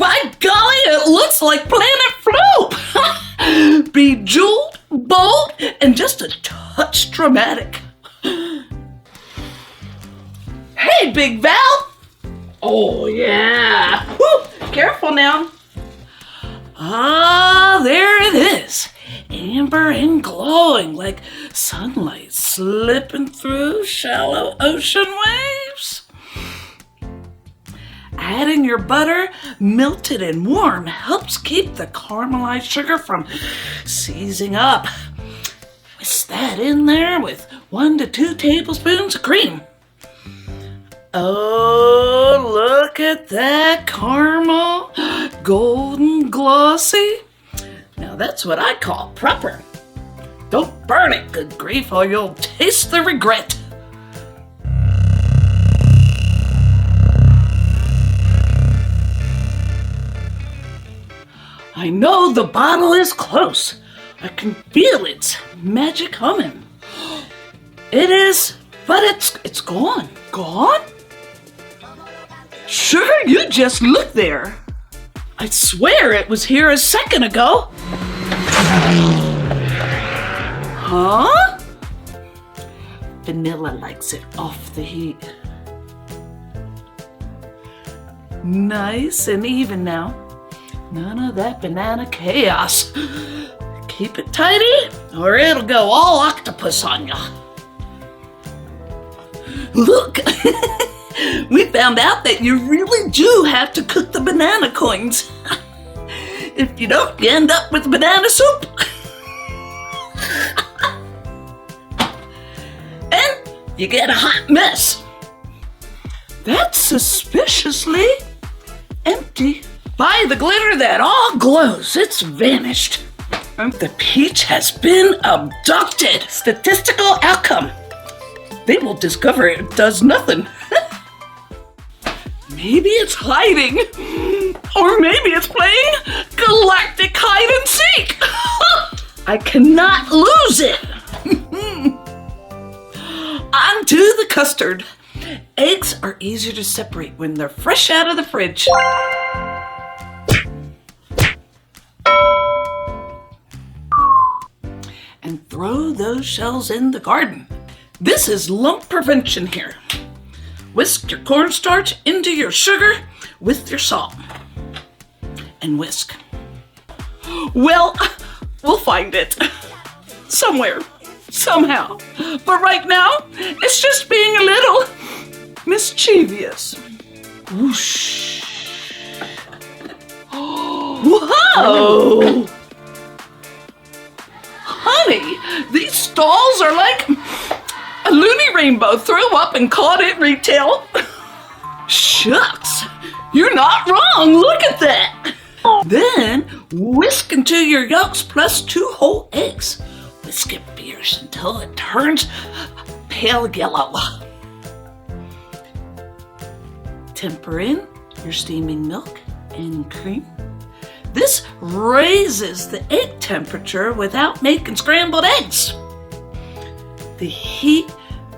By golly, it looks like Planet Floop! Bejeweled, bold, and just a touch dramatic. Hey, Big Val! Oh, yeah! Woo! Careful now. Ah, there it is. Amber and glowing like sunlight slipping through shallow ocean waves. Adding your butter, melted and warm, helps keep the caramelized sugar from seizing up. Whisk that in there with 1 to 2 tablespoons of cream. Oh, look at that caramel, golden glossy. Now that's what I call proper. Don't burn it, good grief, or you'll taste the regret. I know the bottle is close. I can feel its magic humming. It is, but it's gone. Gone? Sure, you just look there. I swear it was here a second ago. Huh? Vanilla likes it off the heat. Nice and even now. None of that banana chaos. Keep it tidy or it'll go all octopus on ya. Look, we found out that you really do have to cook the banana coins. If you don't, you end up with banana soup. And you get a hot mess. That's suspiciously empty. By the glitter that all glows, it's vanished. The peach has been abducted. Statistical outcome. They will discover it does nothing. Maybe it's hiding. Or maybe it's playing galactic hide and seek. I cannot lose it. On to the custard. Eggs are easier to separate when they're fresh out of the fridge. And throw those shells in the garden. This is lump prevention here. Whisk your cornstarch into your sugar with your salt. And whisk. Well, we'll find it. Somewhere. Somehow. But right now, it's just being a little mischievous. Whoosh. Whoa! Honey, these stalls are like a Looney rainbow threw up and caught it retail. Shucks, you're not wrong. Look at that. Then whisk into your yolks plus 2 whole eggs. Whisk it fierce until it turns pale yellow. Temper in your steaming milk and cream. This raises the egg temperature without making scrambled eggs. The heat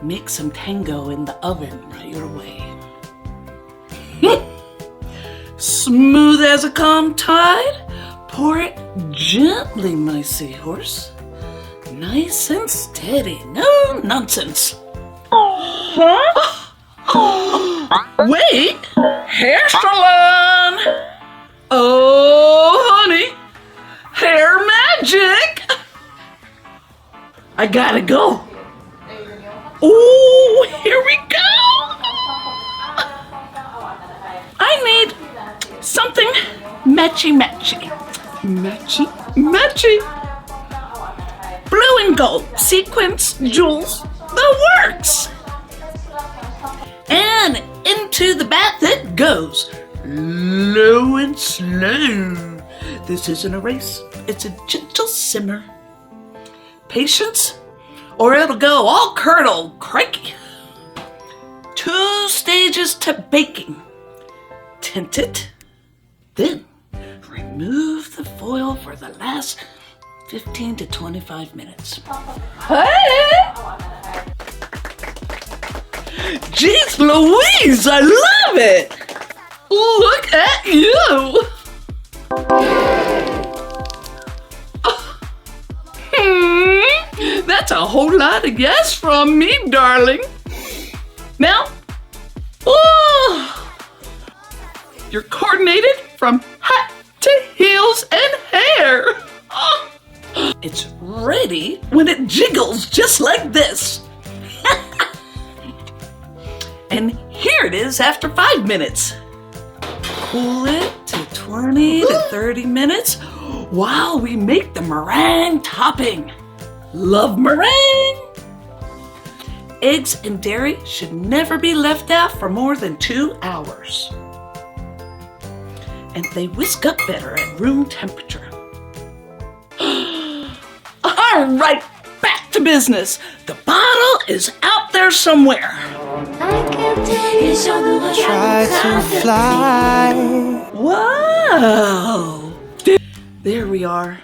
makes them tango in the oven right away. Smooth as a calm tide, pour it gently, my seahorse. Nice and steady, no nonsense. Huh? Wait, hair salon. Oh, honey, hair magic. I gotta go. Oh, here we go. I need something matchy-matchy. Matchy-matchy. Blue and gold, sequins, jewels, the works. And into the bath it goes. Low and slow. This isn't a race, it's a gentle simmer. Patience, or it'll go all curdle, crikey. 2 stages to baking. Tint it, then remove the foil for the last 15 to 25 minutes. Hey! Jeez Louise, I love it! Look at you! That's a whole lot of yes from me, darling. Now, you're coordinated from hat to heels and hair. It's ready when it jiggles just like this. And here it is after 5 minutes. Cool it to 20 to 30 minutes while we make the meringue topping. Love meringue! Eggs and dairy should never be left out for more than 2 hours. And they whisk up better at room temperature. All right, back to business. The bottle is out there somewhere. Try to fly. Wow! There we are.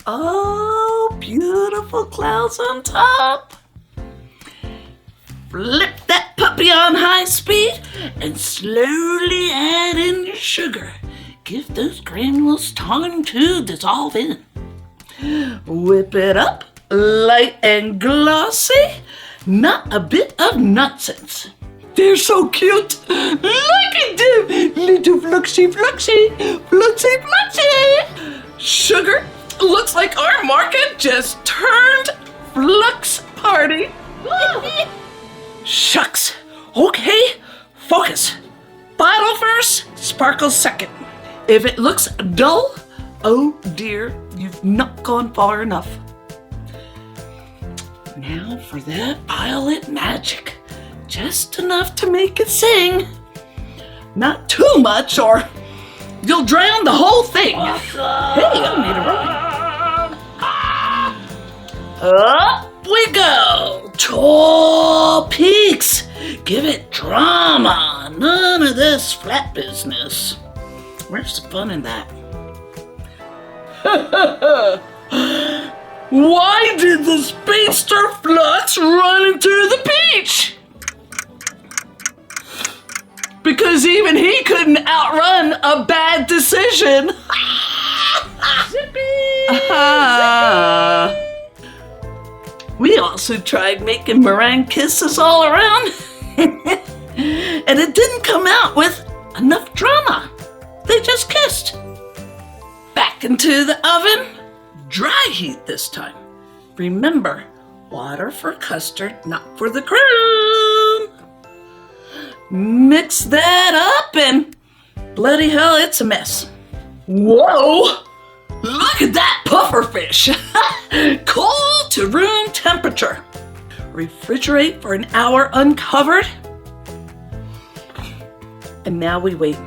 Oh, beautiful clouds on top. Flip that puppy on high speed and slowly add in your sugar. Give those granules time to dissolve in. Whip it up, light and glossy. Not a bit of nonsense. They're so cute. Look at them. Little fluxy, fluxy, fluxy, fluxy. Sugar, looks like our market just turned flux party. Shucks. Okay, focus. Bottle first, sparkle second. If it looks dull, oh dear, you've not gone far enough. Now for that violet magic. Just enough to make it sing. Not too much or you'll drown the whole thing. Awesome. Hey, I made a rhyme. Up we go. Tall peaks. Give it drama. None of this flat business. Where's the fun in that? Why did the speedster Flux run into the peach? Because even he couldn't outrun a bad decision. Zippy! We also tried making meringue kisses all around. And it didn't come out with enough drama. They just kissed. Back into the oven. Dry heat this time. Remember, water for custard, not for the cream. Mix that up and bloody hell, it's a mess. Whoa! Look at that pufferfish. Cool to room temperature. Refrigerate for an hour uncovered. And now we wait.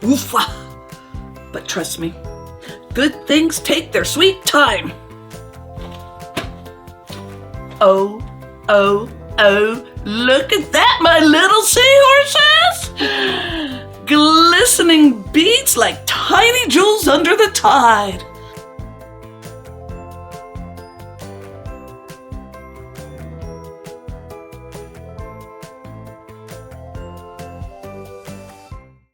Oofa! But trust me, good things take their sweet time. Oh, oh, oh, look at that, my little seahorses! Glistening beads like tiny jewels under the tide.